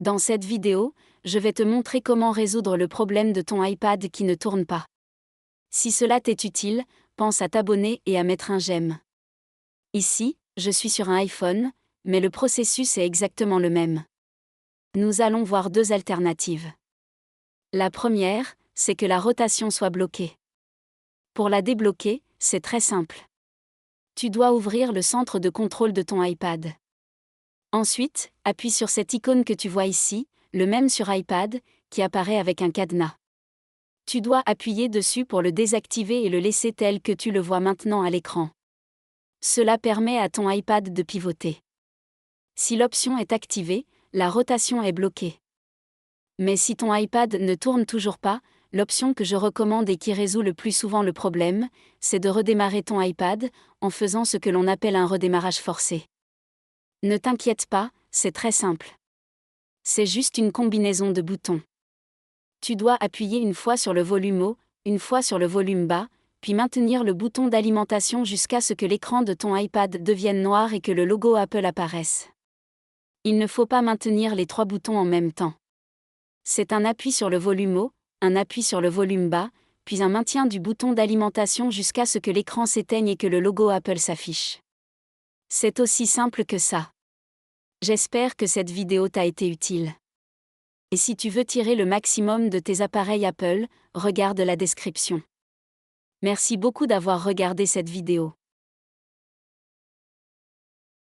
Dans cette vidéo, je vais te montrer comment résoudre le problème de ton iPad qui ne tourne pas. Si cela t'est utile, pense à t'abonner et à mettre un j'aime. Ici, je suis sur un iPhone, mais le processus est exactement le même. Nous allons voir deux alternatives. La première, c'est que la rotation soit bloquée. Pour la débloquer, c'est très simple. Tu dois ouvrir le centre de contrôle de ton iPad. Ensuite, appuie sur cette icône que tu vois ici, le même sur iPad, qui apparaît avec un cadenas. Tu dois appuyer dessus pour le désactiver et le laisser tel que tu le vois maintenant à l'écran. Cela permet à ton iPad de pivoter. Si l'option est activée, la rotation est bloquée. Mais si ton iPad ne tourne toujours pas, l'option que je recommande et qui résout le plus souvent le problème, c'est de redémarrer ton iPad, en faisant ce que l'on appelle un redémarrage forcé. Ne t'inquiète pas, c'est très simple. C'est juste une combinaison de boutons. Tu dois appuyer une fois sur le volume haut, une fois sur le volume bas, puis maintenir le bouton d'alimentation jusqu'à ce que l'écran de ton iPad devienne noir et que le logo Apple apparaisse. Il ne faut pas maintenir les trois boutons en même temps. C'est un appui sur le volume haut, un appui sur le volume bas, puis un maintien du bouton d'alimentation jusqu'à ce que l'écran s'éteigne et que le logo Apple s'affiche. C'est aussi simple que ça. J'espère que cette vidéo t'a été utile. Et si tu veux tirer le maximum de tes appareils Apple, regarde la description. Merci beaucoup d'avoir regardé cette vidéo.